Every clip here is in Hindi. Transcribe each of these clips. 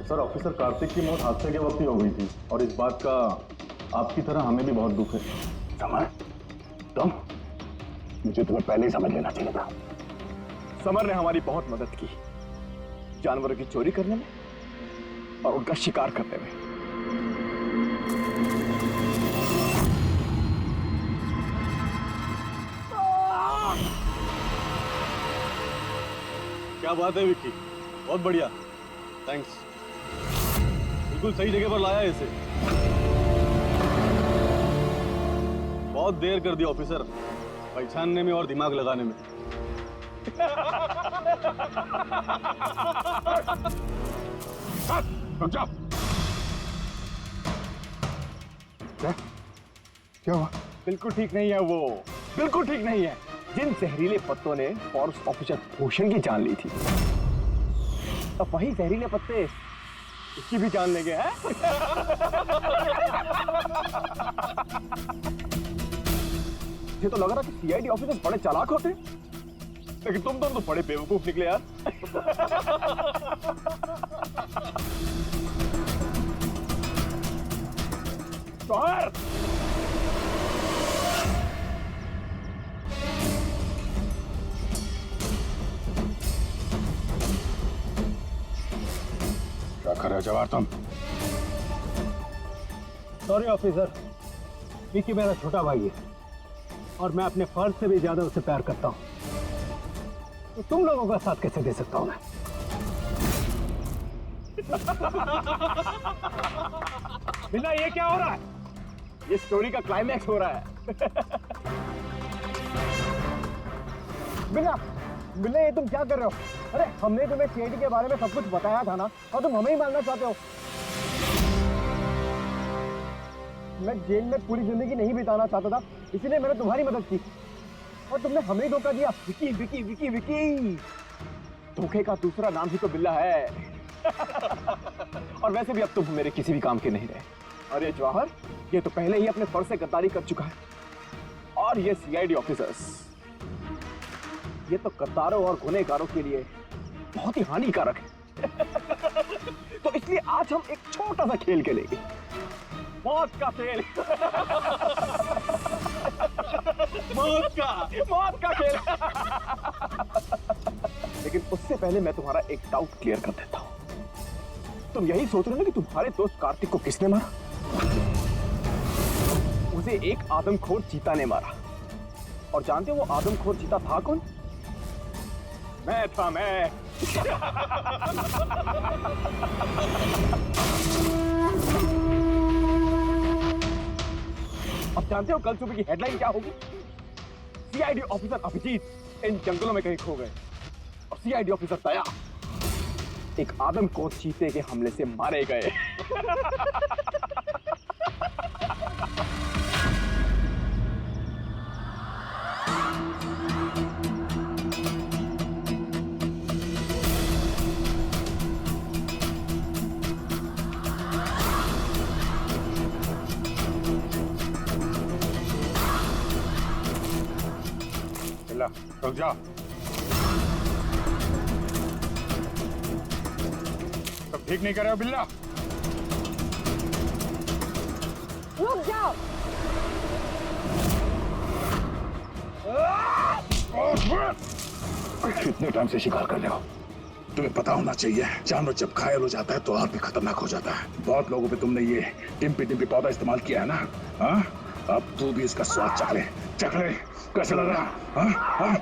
सर, ऑफिसर कार्तिक की मौत हादसे के वक्त ही हो गई थी और इस बात का आपकी तरह हमें भी बहुत दुख है। समर, तुम, मुझे तुम्हें पहले ही समझ लेना चाहिए था। समर ने हमारी बहुत मदद की, जानवरों की चोरी करने में और उनका शिकार करने में। क्या बात है विक्की, बहुत बढ़िया, थैंक्स। बिल्कुल सही जगह पर लाया है इसे। बहुत देर कर दिया ऑफिसर, पहचानने में और दिमाग लगाने में। रुक जाओ। क्या हुआ? बिल्कुल ठीक नहीं है वो, बिल्कुल ठीक नहीं है। जिन जहरीले पत्तों ने फॉरेस्ट ऑफिसर भूषण की जान ली थी, अब वही जहरीले पत्ते इसकी भी जान लेंगे, हैं? ये तो लग रहा कि सीआईडी ऑफिसर बड़े चालाक होते, लेकिन तुम दोनों तो बड़े बेवकूफ निकले यार। शौहर! क्या कर रहे हो जवाहर तुम? सॉरी ऑफिसर, विक्की मेरा छोटा भाई है और मैं अपने फर्ज से भी ज्यादा उसे प्यार करता हूं, तो तुम लोगों का साथ कैसे दे सकता हूं मैं? बिना ये क्या हो रहा है? ये स्टोरी का क्लाइमैक्स हो रहा है। बिना बिना ये तुम क्या कर रहे हो? अरे हमने तुम्हें सीआईडी के बारे में सब कुछ बताया था ना, और तुम हमें ही मारना चाहते हो। मैं जेल में पूरी जिंदगी नहीं बिताना चाहता था, इसीलिए मैंने तुम्हारी मदद की, और तुमने हमें ही धोखा दिया। विकी विकी विकी विकी, धोखे का दूसरा नाम ही तो बिल्ला है। और वैसे भी अब तुम मेरे किसी भी काम के नहीं रहे। और ये जवाहर, ये तो पहले ही अपने फर्ज से गद्दारी कर चुका है, और ये सीआईडी ऑफिसर्स, ये तो गद्दारों और गुनहगारों के लिए बहुत ही हानिकारक है। तो इसलिए आज हम एक छोटा सा खेल खेलेंगे, मौत का खेल। मौत का खेल। लेकिन उससे पहले मैं तुम्हारा एक डाउट क्लियर कर देता हूं। तुम यही सोच रहे हो ना कि तुम्हारे दोस्त कार्तिक को किसने मारा? उसे एक आदमखोर चीता ने मारा, और जानते हो वो आदमखोर चीता था कौन? मैं था, मैं। अब जानते हो कल सुबह की हेडलाइन क्या होगी? सीआईडी ऑफिसर अभिजीत इन जंगलों में कहीं खो गए, और सीआईडी ऑफिसर दया एक आदमखोर चीते के हमले से मारे गए। रुक जाओ। तुम ठीक नहीं कर रहे हो बिल्ला? रुक जाओ। कितने टाइम से शिकार कर रहे हो? तुम्हें पता होना चाहिए, जानवर जब घायल हो जाता है तो और भी खतरनाक हो जाता है। बहुत लोगों पे तुमने ये टिम्पी टिम्पी पौधा इस्तेमाल किया है ना? हाँ, अब तू भी इसका स्वाद चख ले। चख ले, कैसा लग रहा? हाँ हाँ।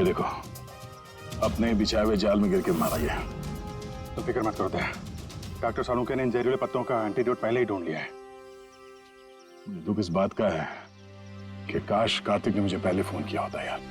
देखो, अपने बिछाए हुए जाल में गिर के मारा गया। तो फिक्र मत करो दया, डॉक्टर सालुंके ने इन जहरीले पत्तों का एंटीडोट पहले ही ढूंढ लिया है। मुझे दुख इस बात का है कि काश कार्तिक ने मुझे पहले फोन किया होता यार।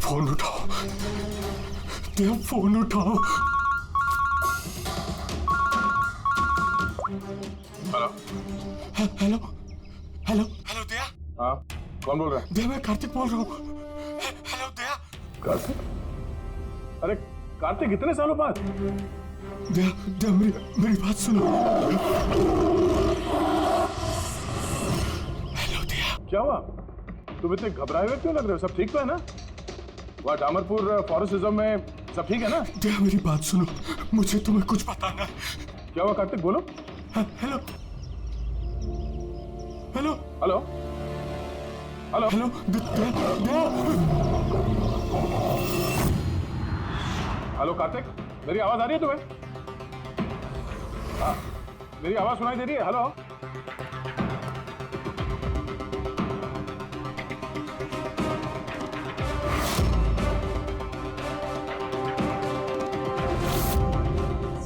फोन उठाओ, दया फोन उठाओ। हेलो हेलो हेलो हेलो दया। हाँ, कौन बोल रहा है? दया, मैं कार्तिक बोल रहा हूँ। हेलो दया। कार्तिक? अरे कार्तिक, इतने सालों बाद? दया दया, मेरी बात सुनो। हेलो दया। क्या हुआ? तुम इतने घबराए हुए क्यों लग रहे हो? सब ठीक तो है ना? वहाँ डामरपुर फॉरेस्ट रिजर्व में सब ठीक है ना? दया, मेरी बात सुनो, मुझे तुम्हें कुछ बताना है। क्या हुआ कार्तिक, बोलो। Hello hello hello hello hello Daya. Hello Kartik, मेरी आवाज आ रही है तुम्हें? हाँ, मेरी आवाज सुनाई दे रही है? हेलो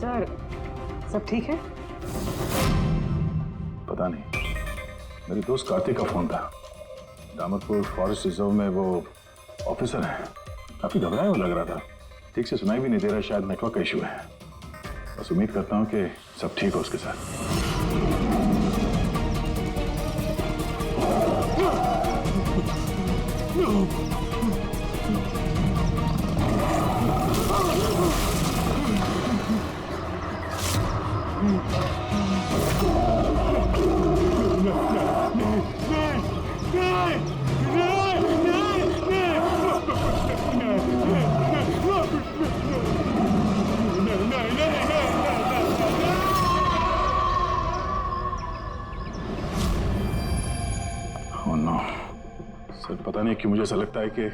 सर, सब ठीक है? पता नहीं, मेरे दोस्त कार्तिक का फोन था। डामरपुर फॉरेस्ट रिजर्व में वो ऑफिसर है, काफी घबराया हुआ लग रहा था। ठीक से सुनाई भी नहीं दे रहा, शायद नेटवर्क का इशू है। बस उम्मीद करता हूँ कि सब ठीक हो उसके साथ। Oh no. सर, पता नहीं क्यों मुझे ऐसा लगता है कि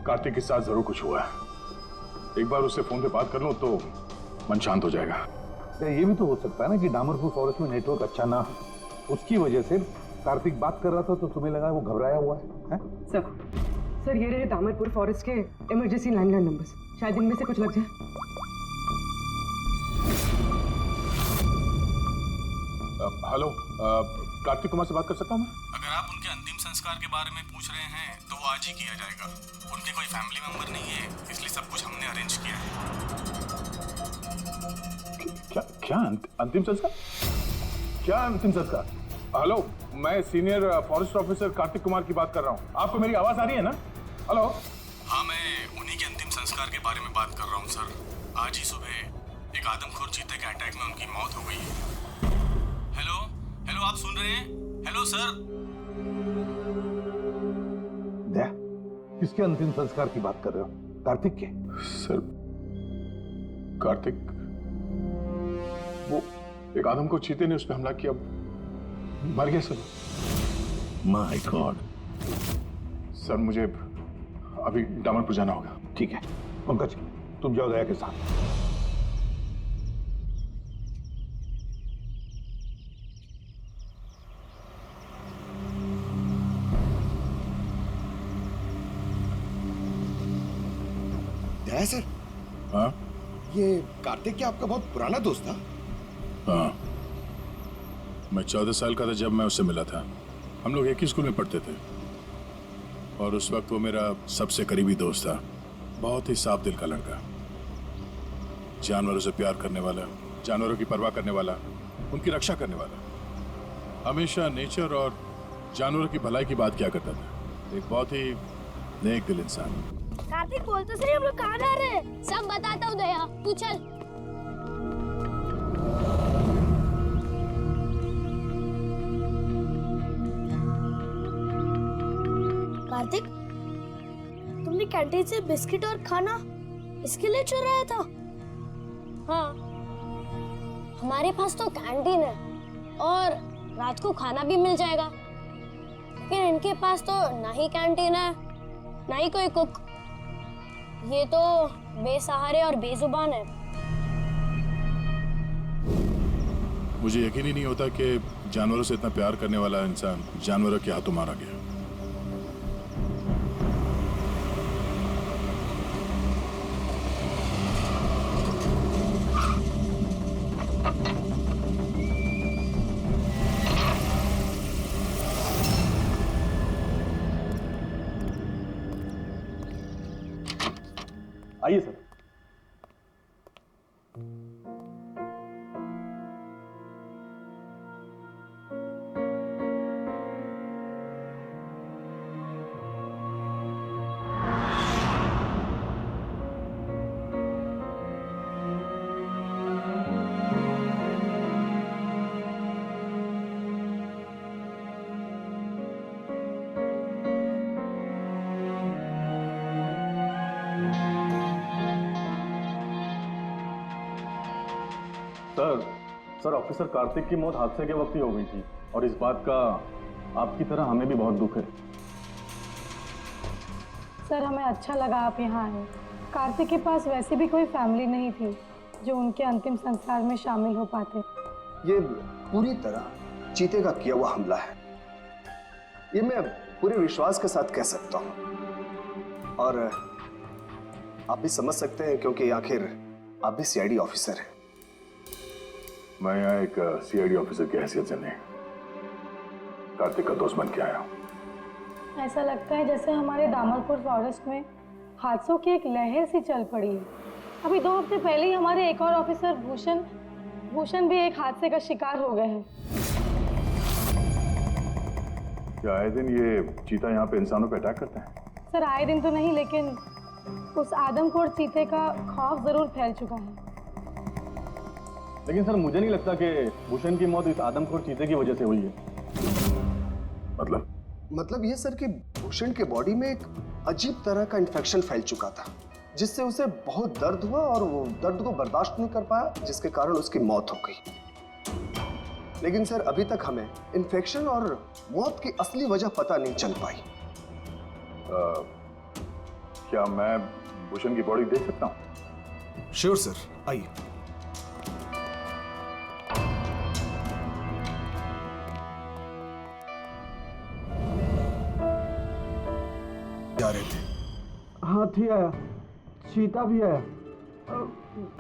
कार्तिक के साथ जरूर कुछ हुआ है। एक बार उससे फोन पे बात कर लूं तो मन शांत हो जाएगा। ये भी तो हो सकता है ना कि डामरपुर फॉरेस्ट में नेटवर्क अच्छा ना हो, उसकी वजह से कार्तिक बात कर रहा था तो तुम्हें लगा वो घबराया हुआ है? सर ये रहे दामरपुर फॉरेस्ट के इमरजेंसी लैंडलाइन नंबर्स, शायद इनमें से कुछ लग जाए। हेलो, कार्तिक कुमार से बात कर सकता हूँ मैं? अगर आप उनके अंतिम संस्कार के बारे में पूछ रहे हैं तो वो आज ही किया जाएगा। उनके कोई फैमिली मेंबर नहीं है, इसलिए सब कुछ हमने अरेंज किया है। क्या अंतिम संस्कार? क्या अंतिम संस्कार? हेलो, मैं senior forest officer Kartik Kumar की बात कर रहा हूँ। आपको मेरी आवाज आ रही है ना? हेलो। हाँ, मैं उन्हीं के अंतिम संस्कार के बारे में बात कर रहा हूँ सर। आज ही सुबह एक आदमखोर चीते के अटैक में उनकी मौत हो गई है। हेलो, आप सुन रहे हैं? Hello sir. किसके अंतिम संस्कार की बात कर रहे हो? कार्तिक के? सर, कार्तिक, वो एक आदम को चीते ने उस पर हमला किया, मर गया सर। My God. सर मुझे अभी डामरपुर जाना होगा। ठीक है पंकज, तुम जाओ दया के साथ। दया सर, हाँ ये कार्तिक क्या आपका बहुत पुराना दोस्त था? हाँ, मैं 14 साल का था जब मैं उससे मिला था। हम लोग एक ही स्कूल में पढ़ते थे और उस वक्त वो मेरा सबसे करीबी दोस्त था। बहुत ही साफ दिल का लड़का, जानवरों से प्यार करने वाला, जानवरों की परवाह करने वाला, उनकी रक्षा करने वाला, हमेशा नेचर और जानवरों की भलाई की बात किया करता था। एक बहुत ही नेक दिल इंसान। कार्तिक बोल तो सही, हम लोग कहाँ जा रहे हैं? सब बताता हूँ दया, तू चल। कार्तिक, तुमने कैंटीन से बिस्किट और खाना इसके लिए चुराया था? हाँ, हमारे पास तो कैंटीन है और रात को खाना भी मिल जाएगा, लेकिन इनके पास तो ना ही कैंटीन है ना ही कोई कुक। ये तो बेसहारे और बेजुबान है। मुझे यकीन ही नहीं होता कि जानवरों से इतना प्यार करने वाला इंसान जानवरों के हाथों मारा गया। आइए सर। सर, ऑफिसर कार्तिक की मौत हादसे के वक्त ही हो गई थी और इस बात का आपकी तरह हमें भी बहुत दुख है। सर, हमें अच्छा लगा आप यहाँ आए। कार्तिक के पास वैसे भी कोई फैमिली नहीं थी जो उनके अंतिम संस्कार में शामिल हो पाते। ये पूरी तरह चीते का किया हुआ हमला है, ये मैं पूरे विश्वास के साथ कह सकता हूँ। और आप भी समझ सकते हैं क्योंकि आखिर आप भी सीआईडी ऑफिसर हैं। मैं यहाँ एक सीआईडी ऑफिसर की हैसियत से नहीं, कार्तिक का दोस्त बन के आया हूँ। ऐसा लगता है जैसे हमारे दामरपुर फॉरेस्ट में हादसों की एक लहर सी चल पड़ी है। अभी 2 हफ्ते पहले ही हमारे एक और ऑफिसर भूषण भी एक हादसे का शिकार हो गए हैं। क्या आए दिन ये चीता यहाँ पे इंसानों पे अटैक करता है? सर, आए दिन तो नहीं, लेकिन उस आदमखोर चीते का खौफ जरूर फैल चुका है। लेकिन सर, मुझे नहीं लगता कि भूषण की मौत इस आदमखोर चीते की वजह से हुई है। मतलब ये सर कि भूषण के बॉडी में एक अजीब तरह का इन्फेक्शन फैल चुका था, जिससे उसे बहुत दर्द हुआ और वो दर्द को बर्दाश्त नहीं कर पाया, जिसके कारण उसकी मौत हो गई। लेकिन सर, अभी तक हमें इन्फेक्शन और मौत की असली वजह पता नहीं चल पाई। क्या मैं भूषण की बॉडी देख सकता हूँ? श्योर सर, आइए। जा रहे थे। हाथी आया, चीता भी आया,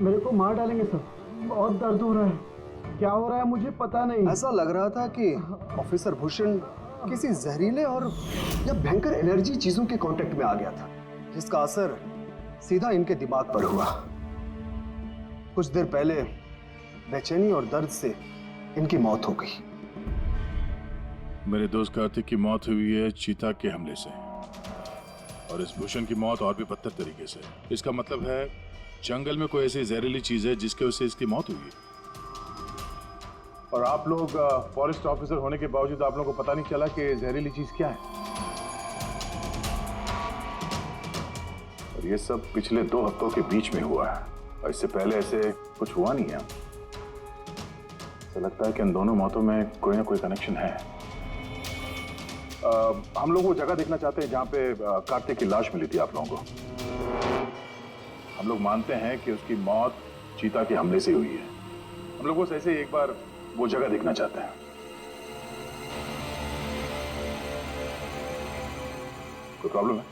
मेरे को मार डालेंगे सर। बहुत दर्द हो रहा है, क्या हो रहा है मुझे पता नहीं। ऐसा लग रहा था कि ऑफिसर भूषण किसी जहरीले और या भयंकर एनर्जी चीजों के कांटेक्ट में आ गया था, जिसका असर सीधा इनके दिमाग पर हुआ। कुछ देर पहले बेचैनी और दर्द से इनकी मौत हो गई। मेरे दोस्त कार्तिक की मौत हुई है चीता के हमले से, और इस भूषण की मौत और भी बदतर तरीके से। इसका मतलब है जंगल में कोई ऐसी जहरीली चीज है जिसके वजह से इसकी मौत हुई है। और आप लोग फॉरेस्ट ऑफिसर होने के बावजूद आप लोगों को पता नहीं चला कि जहरीली चीज क्या है। ये सब पिछले 2 हफ्तों के बीच में हुआ है और इससे पहले ऐसे कुछ हुआ नहीं है। ऐसा लगता है कि इन दोनों मौतों में कोई ना कोई कनेक्शन है। हम लोग वो जगह देखना चाहते हैं जहां पे कार्तिक की लाश मिली थी आप लोगों को। हम लोग मानते हैं कि उसकी मौत चीता के हमले से हुई है। हम लोग बस ऐसे ही एक बार वो जगह देखना चाहते हैं। कोई प्रॉब्लम है?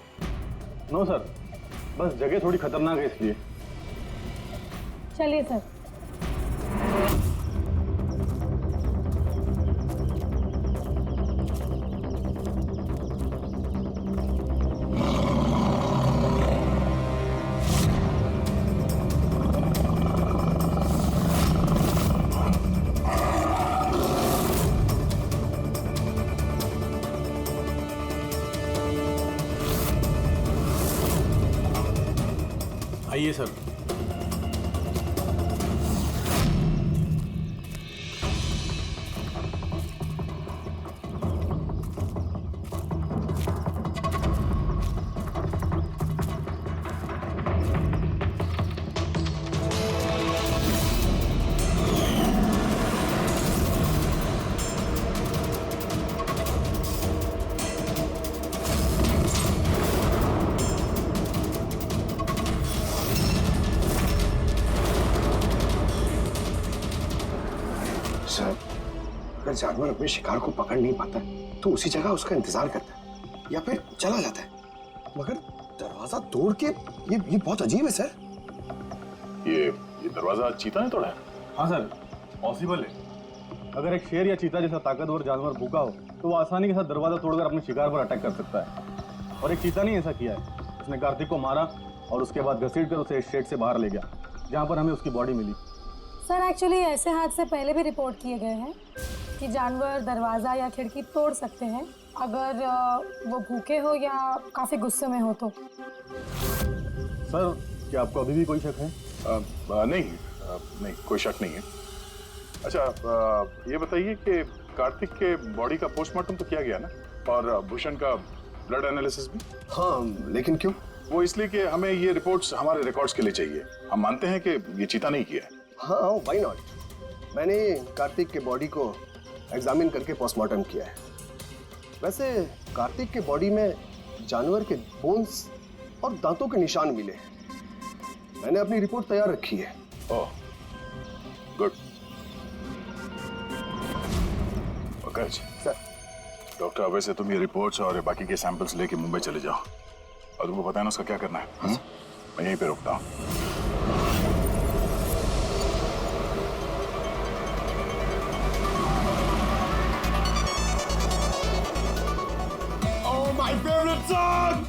नो सर, बस जगह थोड़ी खतरनाक है इसलिए। चलिए सर। आइए सर। सर, अगर जानवर अपने शिकार को पकड़ नहीं पाता तो उसी जगह उसका इंतजार करता है या फिर चला जाता है, मगर दरवाजा तोड़ के ये बहुत अजीब है सर। ये दरवाजा चीता ने तोड़ा है? हाँ सर, पॉसिबल है। अगर एक शेर या चीता जैसा ताकतवर जानवर भूखा हो तो वो आसानी के साथ दरवाजा तोड़कर अपने शिकार पर अटैक कर सकता है। और एक चीता ने ऐसा किया है। उसने कार्तिक को मारा और उसके बाद घसीटकर उसे शेड से बाहर ले गया, जहाँ पर हमें उसकी बॉडी मिली। सर एक्चुअली ऐसे हादसे पहले भी रिपोर्ट किए गए हैं कि जानवर दरवाज़ा या खिड़की तोड़ सकते हैं अगर वो भूखे हो या काफ़ी गुस्से में हो तो। सर, क्या आपको अभी भी कोई शक है? नहीं, कोई शक नहीं है। अच्छा, ये बताइए कि कार्तिक के बॉडी का पोस्टमार्टम तो किया गया ना, और भूषण का ब्लड एनालिसिस भी? हाँ, लेकिन क्यों? वो इसलिए कि हमें ये रिपोर्ट्स हमारे रिकॉर्ड्स के लिए चाहिए। हम मानते हैं कि ये चीता नहीं किया है। हाँ, व्हाई नॉट। मैंने कार्तिक के बॉडी को एग्जामिन करके पोस्टमार्टम किया है। वैसे कार्तिक के बॉडी में जानवर के बोन्स और दांतों के निशान मिले हैं। मैंने अपनी रिपोर्ट तैयार रखी है। ओह, गुड। पंकज सर। डॉक्टर, अब वैसे तुम ये रिपोर्ट्स और बाकी के सैंपल्स लेके मुंबई चले जाओ और तुमको पता है ना उसका क्या करना है। मैं यहीं पे रुकता हूँ। My favorite song!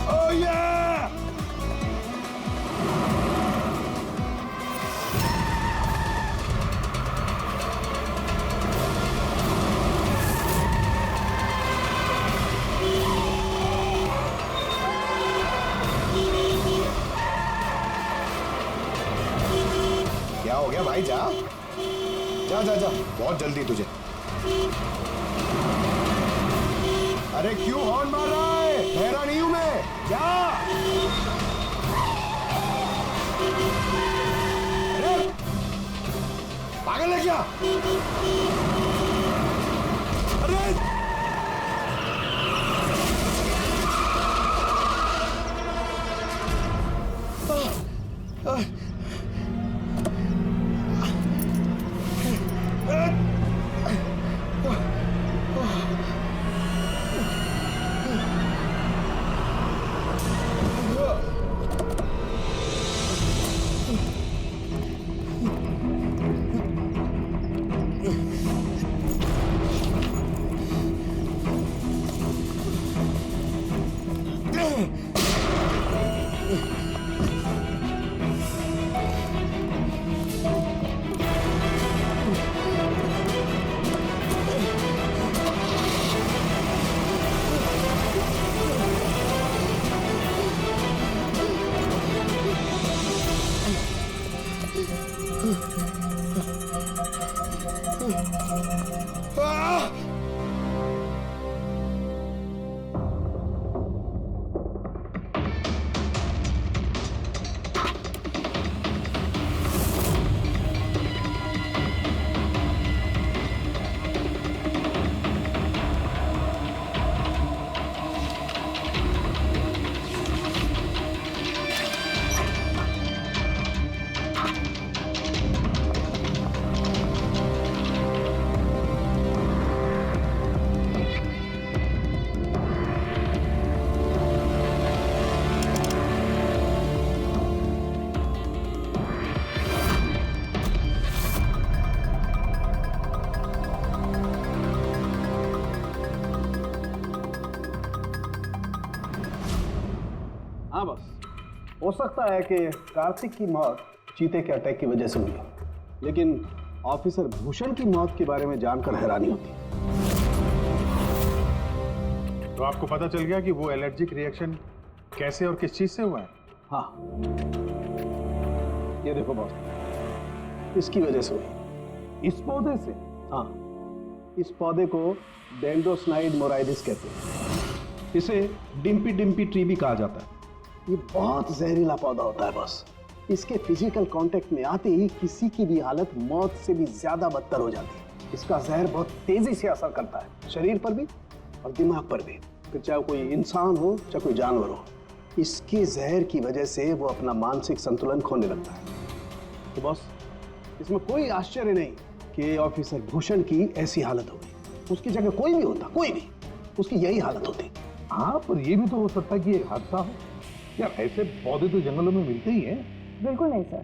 Oh yeah! क्या हो गया भाई? जा जा जा जा, बहुत जल्दी तुझे। अरे क्यों हॉर्न मार रहा है? ठहरा नहीं हूं मैं, जा। अरे पागल है क्या? अरे हाँ बस, हो सकता है कि कार्तिक की मौत चीते के अटैक की वजह से हुई, लेकिन ऑफिसर भूषण की मौत के बारे में जानकर हैरानी होती। तो आपको पता चल गया कि वो एलर्जिक रिएक्शन कैसे और किस चीज से हुआ है? हाँ, ये देखो बॉस, इसकी वजह से हुई। इस पौधे से? हाँ, इस पौधे को डेंड्रोस्नाइड मोराइडिस कहते हैं। इसे डिम्पी डिम्पी ट्री भी कहा जाता है। ये बहुत जहरीला पौधा होता है बॉस। इसके फिजिकल कांटेक्ट में आते ही किसी की भी हालत मौत से भी ज्यादा बदतर हो जाती है। इसका जहर बहुत तेजी से असर करता है, शरीर पर भी और दिमाग पर भी, फिर चाहे कोई इंसान हो चाहे कोई जानवर हो। इसके जहर की वजह से वो अपना मानसिक संतुलन खोने लगता है। तो बॉस, इसमें कोई आश्चर्य नहीं कि ऑफिसर भूषण की ऐसी हालत हो गई। उसकी जगह कोई भी होता, कोई भी, उसकी यही हालत होती। हाँ, पर ये भी तो हो सकता है कि एक हादसा हो। यार, ऐसे पौधे तो जंगलों में मिलते ही हैं। बिल्कुल नहीं सर,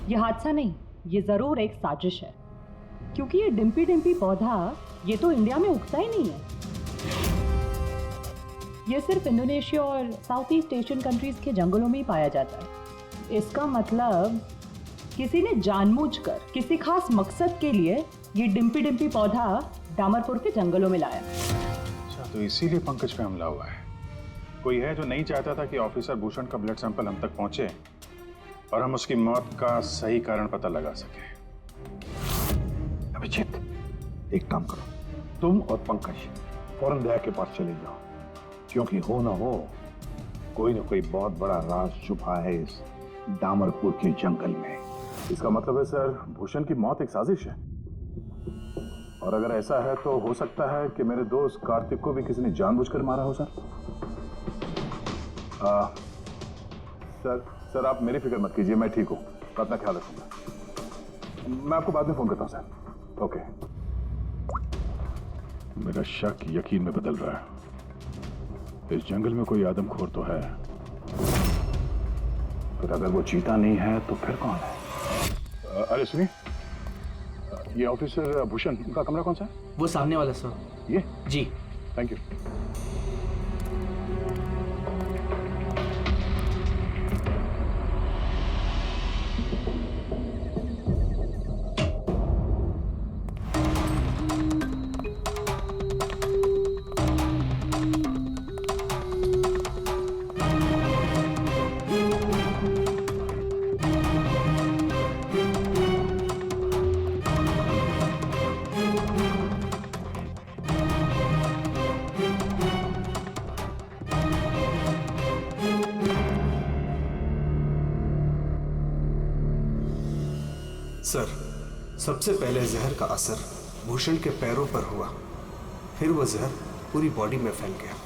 ये हादसा नहीं, ये जरूर एक साजिश है, क्योंकि ये डिम्पी डिम्पी पौधा ये तो इंडिया में उगता ही नहीं है। ये सिर्फ इंडोनेशिया और साउथ ईस्ट एशियन कंट्रीज के जंगलों में ही पाया जाता है। इसका मतलब किसी ने जानबूझकर किसी खास मकसद के लिए ये डिम्पी डिम्पी पौधा डामरपुर के जंगलों में लाया। अच्छा, तो इसीलिए पंकज पे हमला हुआ है। कोई है जो नहीं चाहता था कि ऑफिसर भूषण का ब्लड सैंपल हम तक पहुंचे और हम उसकी मौत का सही कारण पता लगा सके। अभिजीत, एक काम करो, तुम और पंकज फौरन दया के पास चले जाओ, क्योंकि हो ना हो कोई ना कोई बहुत बड़ा राज छुपा है इस डामरपुर के जंगल में। इसका मतलब है सर, भूषण की मौत एक साजिश है, और अगर ऐसा है तो हो सकता है कि मेरे दोस्त कार्तिक को भी किसी ने जानबूझकर मारा हो। सर आप मेरी फिक्र मत कीजिए, मैं ठीक हूँ, अपना ख्याल रखूंगा। मैं आपको बाद में फोन करता हूँ सर। ओके। मेरा शक यकीन में बदल रहा है। इस जंगल में कोई आदमखोर तो है, फिर अगर वो चीता नहीं है तो फिर कौन है? अरे सुनिए, ये ऑफिसर भूषण का कमरा कौन सा है? वो सामने वाला सर। ये? जी, थैंक यू। सर, सबसे पहले जहर का असर भूषण के पैरों पर हुआ, फिर वो जहर पूरी बॉडी में फैल गया।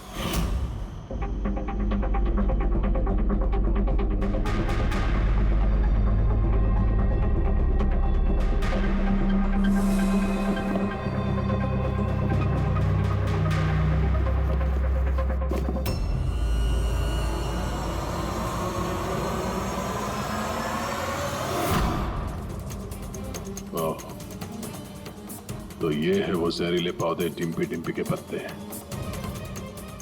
तो ये है वो जहरीले पौधे डिम्पी डिम्पी के पत्ते,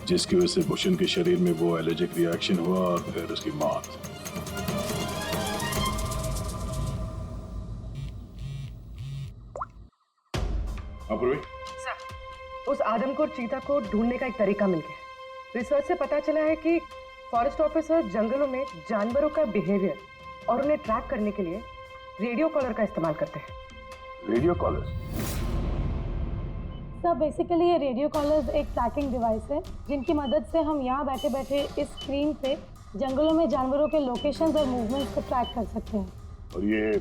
जिसकी वजह से भूषण के शरीर में वो एलर्जिक रिएक्शन हुआ और फिर उसकी मौत। सर, उस आदमखोर चीता को ढूंढने का एक तरीका मिल गया। रिसर्च से पता चला है कि फॉरेस्ट ऑफिसर जंगलों में जानवरों का बिहेवियर और उन्हें ट्रैक करने के लिए रेडियो कॉलर का इस्तेमाल करते हैं। Radio callers? सर बेसिकली ये रेडियो कॉलर्स एक ट्रैकिंग डिवाइस है जिनकी मदद से हम यहाँ बैठे बैठे इस स्क्रीन पे जंगलों में जानवरों के लोकेशंस और मूवमेंट्स को ट्रैक कर सकते हैं। और ये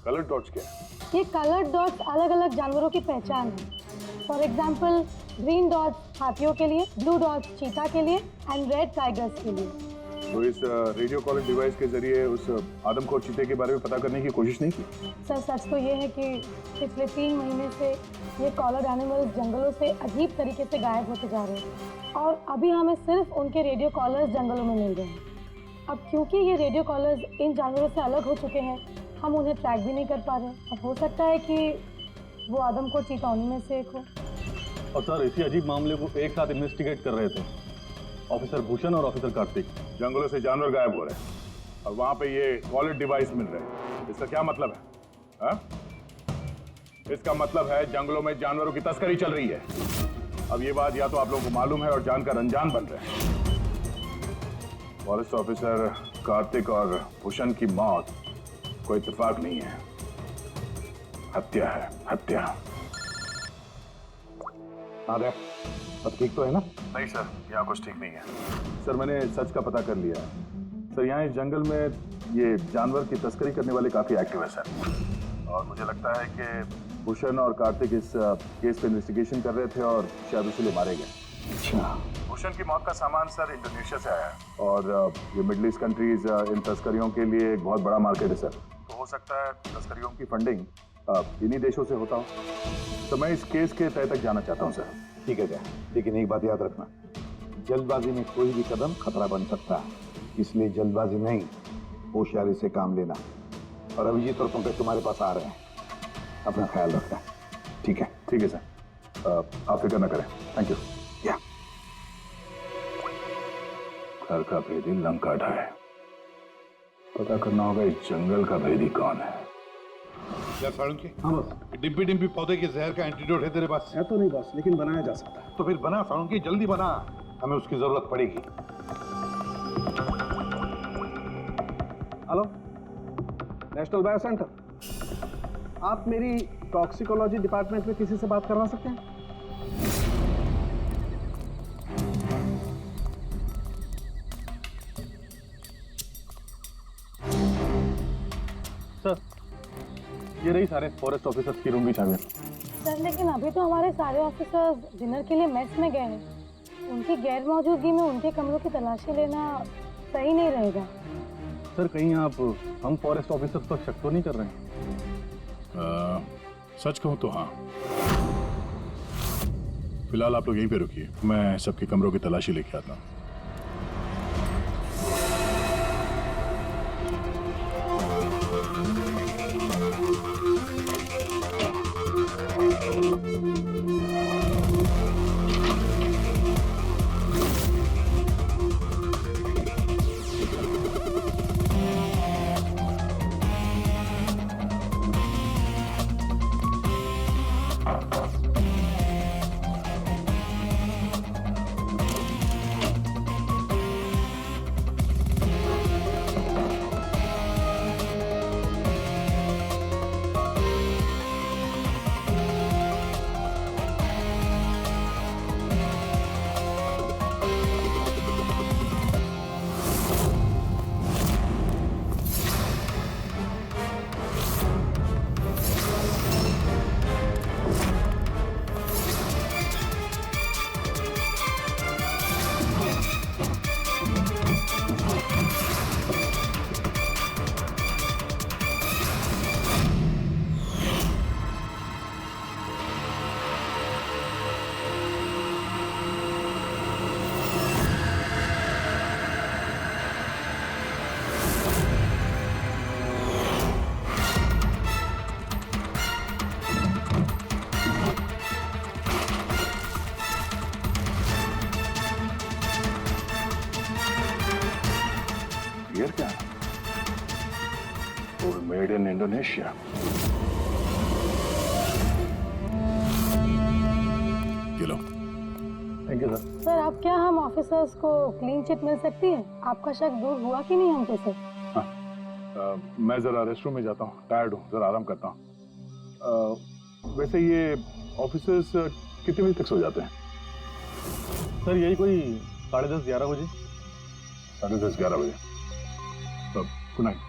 कलर डॉट्स क्या है? ये कलर्ड डॉट्स अलग अलग जानवरों की पहचान है। फॉर एग्जाम्पल ग्रीन डॉट्स हाथियों के लिए, ब्लू डॉट्स चीता के लिए एंड रेड टाइगर्स के लिए। तो इस रेडियो कॉलर डिवाइस के जरिए उस आदमखोर चीते के बारे में पता करने की कोशिश नहीं की? सर सच तो ये है कि पिछले 3 महीने से ये कॉलर्ड एनिमल्स जंगलों से अजीब तरीके से गायब होते जा रहे हैं और अभी हमें सिर्फ उनके रेडियो कॉलर्स जंगलों में मिल रहे हैं। अब क्योंकि ये रेडियो कॉलर्स इन जानवरों से अलग हो चुके हैं, हम उन्हें ट्रैक भी नहीं कर पा रहे। अब हो सकता है कि वो आदमखोर चीता उन्हीं में से एक हो। और सर इसी अजीब मामले को एक साथ इन्वेस्टिगेट कर रहे थे ऑफिसर भूषण और ऑफिसर कार्तिक। जंगलों से जानवर गायब हो रहे हैं और वहां पे ये कॉलर डिवाइस मिल रहे हैं। इसका क्या मतलब है? हा? इसका मतलब है जंगलों में जानवरों की तस्करी चल रही है। अब ये बात या तो आप लोगों को मालूम है और जानकर अनजान बन रहे हैं। फॉरेस्ट ऑफिसर कार्तिक और भूषण की मौत कोई इत्तेफाक नहीं है, हत्या है, हत्या। अरे सब ठीक तो है ना? नहीं सर, यहाँ कुछ ठीक नहीं है। सर मैंने सच का पता कर लिया है। सर यहाँ इस जंगल में ये जानवर की तस्करी करने वाले काफी एक्टिव है सर। और मुझे लगता है कि भूषण और कार्तिक इस केस पे इन्वेस्टिगेशन कर रहे थे और शायद इसलिए मारे गए। अच्छा। भूषण की मौत का सामान सर इंडोनेशिया से आया है और ये मिडिल ईस्ट कंट्रीज इन तस्करियों के लिए एक बहुत बड़ा मार्केट है सर। तो हो सकता है तस्करियों की फंडिंग इन्हीं देशों से होता हो। तो मैं इस केस के तय तक जाना चाहता हूँ सर। ठीक है क्या, लेकिन एक बात याद रखना, जल्दबाजी में कोई भी कदम खतरा बन सकता है, इसलिए जल्दबाजी नहीं, होशियारी से काम लेना। और अभिजीत और पंकज तुम्हारे पास आ रहे हैं, अपना ख्याल रखना। ठीक है? ठीक है सर, आप फिक्र न करें। Thank you. या घर का भेदी लंका ढाए, पता करना होगा इस जंगल का भेदी कौन है। क्या साळुंके? हाँ बस। डिम्पी डिम्पी पौधे के जहर का एंटीडोट है तेरे पास? है तो नहीं बस, लेकिन बनाया जा सकता है। तो फिर बना साळुंके, जल्दी बना, हमें उसकी जरूरत पड़ेगी। Hello, national bio centre. आप मेरी टॉक्सिकोलॉजी डिपार्टमेंट में किसी से बात करवा सकते हैं? सर ये रही सारे फॉरेस्ट ऑफिसर्स की रूम की चाबियां। सर लेकिन अभी तो हमारे सारे ऑफिसर्स डिनर के लिए मेस में गए हैं। उनकी गैर मौजूदगी में उनके कमरों की तलाशी लेना सही नहीं रहेगा। सर कहीं आप हम फॉरेस्ट ऑफिसर्स पर शक तो नहीं कर रहे हैं? सच कहूँ तो हाँ। फिलहाल आप लोग यहीं पे रुकिए, मैं सबके कमरों की तलाशी लेके आता हूँ। ये क्या है? और मेड इन इंडोनेशिया। ये लो। Thank you sir. सर अब क्या हम ऑफिसर्स को क्लीन चिट मिल सकती है? आपका शक दूर हुआ कि नहीं हमसे सर? मैं जरा रेस्टरूम में जाता हूँ, टायर्ड हूँ, जरा आराम करता हूँ। वैसे ये ऑफिसर्स कितने बजे तक सो जाते हैं? सर यही कोई 10:30-11 बजे। 10:30-11 बजे। तब गुड नाइट।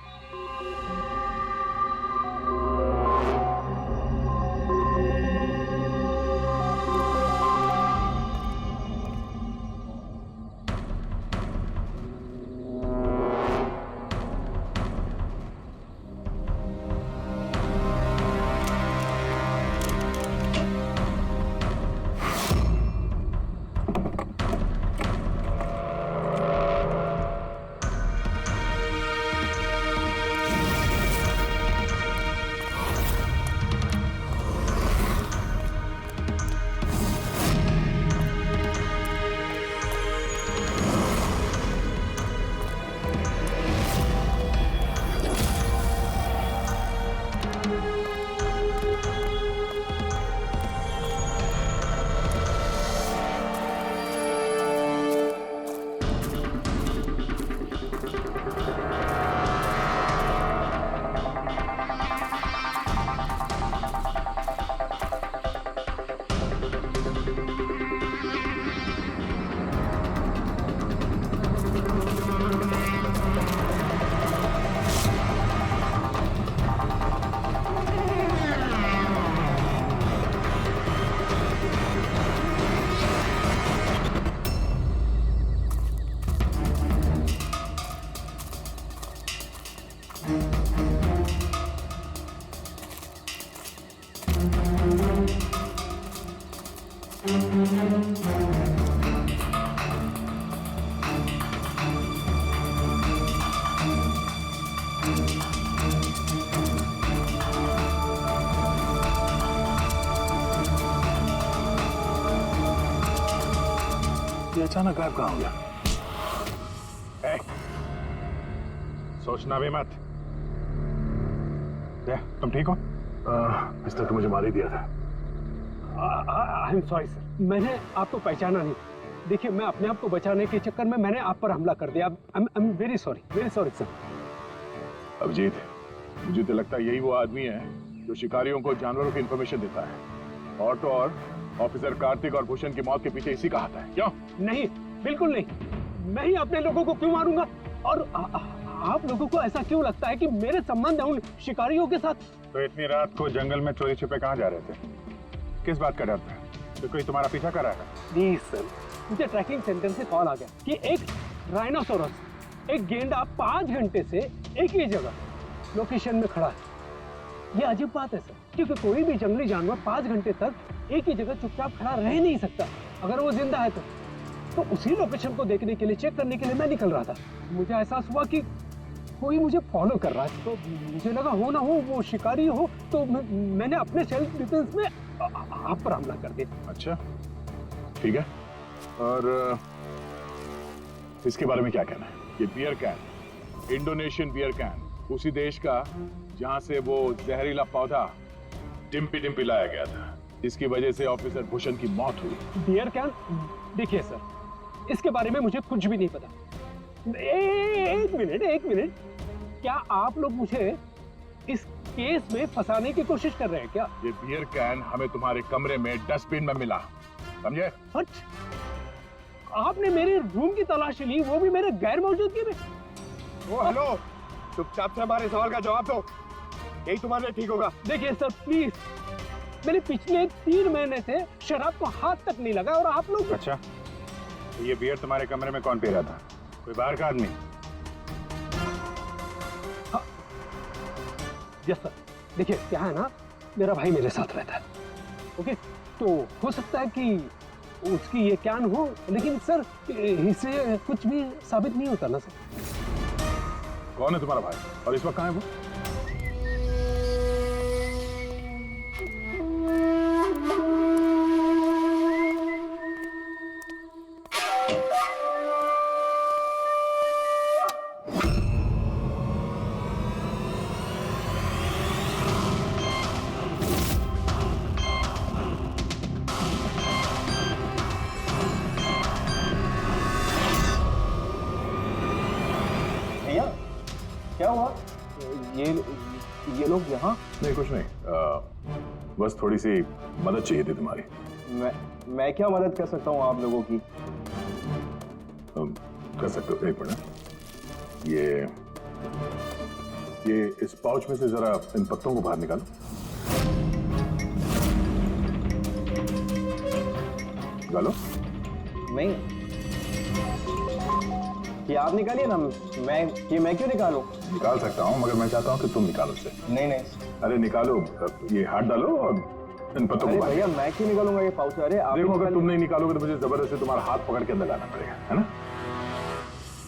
ये अचानक गायब कहाँ हो गया? सोचना भी मत। तुम ठीक हो? पिस्टल तो मुझे मार ही दिया था। आई एम सॉरी सर, मैंने आपको पहचाना नहीं। देखिए मैं अपने आप को बचाने के चक्कर में मैंने आप पर हमला कर दिया। I am very sorry sir. Abhijit, मुझे तो लगता है यही वो आदमी है जो शिकारियों को जानवरों की इंफॉर्मेशन देता है। और तो और ऑफिसर कार्तिक और भूषण की मौत के पीछे इसी का हाथ है। क्यों? नहीं, बिल्कुल नहीं। मैं ही अपने लोगों को क्यों मारूंगा? और आप लोगों को ऐसा क्यों लगता है कि मेरे संबंध है उन शिकारियों के साथ? तो इतनी रात को जंगल में चोरी छिपे कहाँ जा रहे थे? किस बात का डर था? तो कोई तुम्हारा पीछा कर रहा है? प्लीज सर, मुझे ट्रैकिंग सेंटर से कॉल आ गया कि एक राइनोसोरस, एक गेंडा 5 घंटे से एक ही जगह लोकेशन में खड़ा है। ये अजीब बात है सर, क्योंकि कोई भी जंगली जानवर 5 घंटे तक एक ही जगह चुपचाप खड़ा रह नहीं सकता अगर वो जिंदा है तो उसी लोकेशन को देखने के लिए, चेक करने के लिए मैं निकल रहा था। मुझे एहसास हुआ कि कोई मुझे फॉलो कर रहा है, तो मुझे लगा हो ना हो वो शिकारी हो, तो मैंने अपने सेल्फ डिफेंस में आप पर हमला कर दिया। अच्छा, ठीक है। और इसके बारे में क्या कहना है? ये beer can, Indonesian beer can, उसी देश का जहां से वो जहरीला पौधा डिम्पी डिम्पी लाया गया था, जिसकी वजह से ऑफिसर भूषण की मौत हुई। Beer can? देखिए सर, इसके बारे में मुझे कुछ भी नहीं पता। एक मिनट, क्या आप लोग मुझे इस केस में फंसाने की कोशिश कर रहे हैं क्या? ये बियर कैन हमें तुम्हारे कमरे में डस्टबिन में मिला, समझे? आपने मेरे रूम की तलाशी ली, वो भी मेरे गैर मौजूदगी में। ओ हेलो, चुपचाप से हमारे सवाल का जवाब दो, यही तुम्हारे लिए ठीक होगा। देखिए सर प्लीज, मैंने पिछले 3 महीने से शराब को हाथ तक नहीं लगा और आप लोग। अच्छा, ये बियर तुम्हारे कमरे में कौन पी रहा था? कोई बाहर का आदमी? Yes sir. देखिए क्या है ना, मेरा भाई मेरे साथ रहता है, ओके? तो हो सकता है कि उसकी ये कैन हो, लेकिन सर इससे कुछ भी साबित नहीं होता ना सर। कौन है तुम्हारा भाई और इस वक्त कहाँ है वो? क्या हुआ? ये लोग यहाँ? नहीं, कुछ नहीं। बस थोड़ी सी मदद चाहिए थी तुम्हारी। मैं क्या मदद कर सकता हूँ आप लोगों की? कर सकते हो, एक मिनट। ये इस पाउच में से जरा इन पत्तों को बाहर निकालो। निकालो। नहीं, ये आप निकालिए ना। मैं क्यों निकालूं? निकाल सकता हूँ, मगर मैं चाहता हूँ कि तुम निकालो इसे। नहीं। अरे निकालो, ये हाथ डालो और इन पत्तों को बाहर। भैया मैं क्यों निकालूंगा ये पाउच? अरे आप देखो, अगर तुम नहीं निकालोगे तो मुझे जबरदस्ती तुम्हारा हाथ पकड़ के अंदर लाना पड़ेगा, है ना?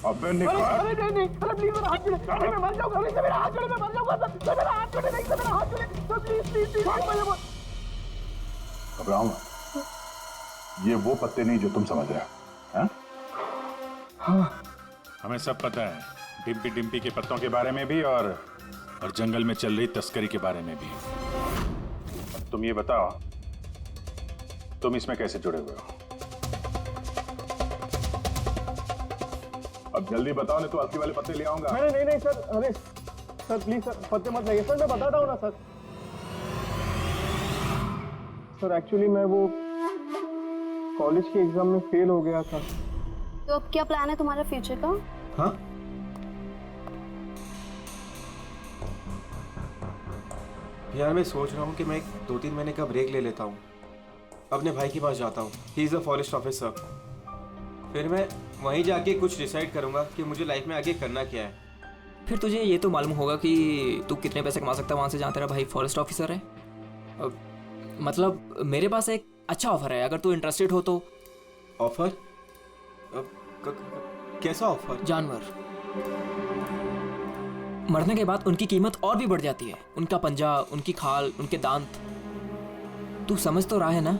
अबे निकाल। अरे नहीं, अरे प्लीज मेरा हाथ छोड़े, मैं मर जाऊंगा। अरे मेरा हाथ छोड़े, मैं मर जाऊंगा सर। मेरा हाथ छोड़े, नहीं मेरा हाथ छोड़े प्लीज। घबराओ मत। ये वो पत्ते नहीं जो तुम समझ रहे हो, हाँ? हमें सब पता है, डिम्पी डिम्पी के पत्तों के बारे में भी और जंगल में चल रही तस्करी के बारे में भी। तुम ये बताओ, तुम इसमें कैसे जुड़े हुए हो? अब जल्दी बताओ, नहीं तो असली वाले पत्ते ले आऊंगा। नहीं सर। अरे सर प्लीज सर, पत्ते मत लगे सर, मैं बताता हूँ ना सर। सर एक्चुअली मैं वो कॉलेज के एग्जाम में फेल हो गया था। तो अब क्या प्लान है तुम्हारा फ्यूचर का? हाँ? यार मैं सोच रहा हूँ कि मैं 2-3 महीने का ब्रेक ले लेता हूँ, अपने भाई के पास जाता हूँ। He is a forest officer. फिर मैं वहीं जाके कुछ डिसाइड करूँगा कि मुझे लाइफ में आगे करना क्या है। फिर तुझे ये तो मालूम होगा कि तू कितने पैसे कमा सकता है वहाँ से जहाँ तेरा भाई फॉरेस्ट ऑफिसर है। मतलब मेरे पास एक अच्छा ऑफर है, अगर तू इंटरेस्टेड हो तो। ऑफर? कैसा ऑफर? जानवर। मरने के बाद उनकी कीमत और भी बढ़ जाती है। उनका पंजा, उनकी खाल, उनके दांत। तू समझ तो रहा है ना?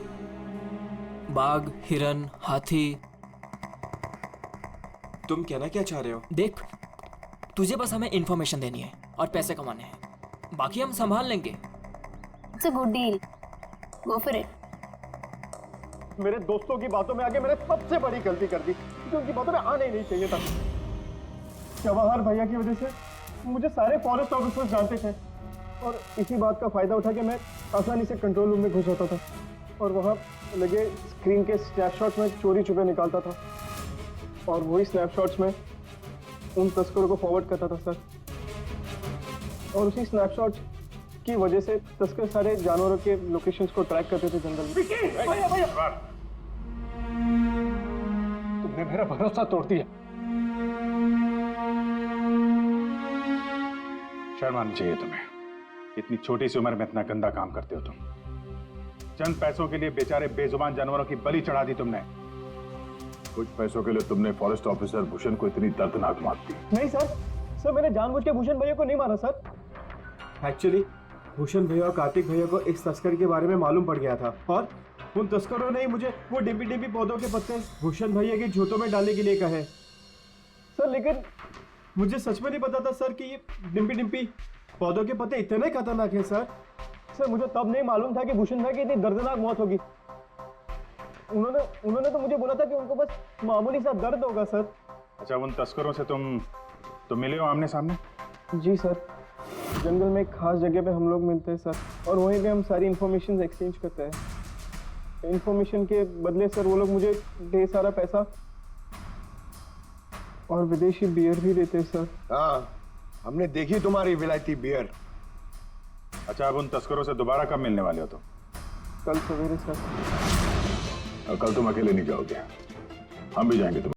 बाघ, हिरन, हाथी। तुम कहना क्या चाह रहे हो? देख, तुझे बस हमें इंफॉर्मेशन देनी है और पैसे कमाने हैं, बाकी हम संभाल लेंगे। It's a good deal, go for it. मेरे दोस्तों की बातों में आगे मैंने सबसे बड़ी गलती कर दी, क्योंकि उनकी बातों में आना ही नहीं चाहिए था। जवाहर भैया की वजह से मुझे सारे फॉरेस्ट ऑफिसर्स जानते थे और इसी बात का फायदा उठा के मैं आसानी से कंट्रोल रूम में घुस जाता था और वहाँ लगे स्क्रीन के स्नैपशॉट्स में चोरी छुपे निकालता था और वही स्नैपशॉट्स में उन तस्करों को फॉरवर्ड करता था सर। और उसी स्नैपशॉट्स की वजह से तस्कर सारे जानवरों के लोकेशंस को ट्रैक करते थे जंगल में। तुमने मेरा भरोसा तोड़ दिया। शर्म आनी चाहिए तुम्हें, इतनी छोटी सी उम्र में इतना गंदा काम करते हो तुम। चंद पैसों के लिए बेचारे बेजुबान जानवरों की बलि चढ़ा दी तुमने। कुछ पैसों के लिए तुमने फॉरेस्ट ऑफिसर भूषण को इतनी दर्दनाक मौत दी। नहीं सर मैंने जानबूझ के भूषण भैया को नहीं मारा सर। एक्चुअली भूषण भैया और कार्तिक भैया को इस तस्कर के बारे में मालूम पड़ गया था और उन तस्करों ने मुझे वो डिम्पी डिम्पी पौधों के पत्ते भूषण भैया के जूतों में डालने के लिए कहे सर। लेकिन मुझे सच में नहीं पता था सर कि ये डिम्पी डिम्पी पौधों के पत्ते इतने खतरनाक हैं सर। मुझे तब नहीं मालूम था कि भूषण भाई की इतनी दर्दनाक मौत होगी। उन्होंने तो मुझे बोला था कि उनको बस मामूली सा दर्द होगा सर। अच्छा, उन तस्करों से तुम मिले हो आमने सामने? जी सर, जंगल में एक खास जगह पे हम लोग मिलते हैं सर और वहीं पे हम सारी इन्फॉर्मेशन एक्सचेंज करते हैं। इन्फॉर्मेशन के बदले सर वो लोग मुझे ढेर सारा पैसा और विदेशी बियर भी देते हैं सर। हाँ, हमने देखी तुम्हारी विलायती बियर। अच्छा, अब उन तस्करों से दोबारा कब मिलने वाले हो तुम? कल सवेरे सर। कल तुम अकेले नहीं जाओगे, हम भी जाएंगे।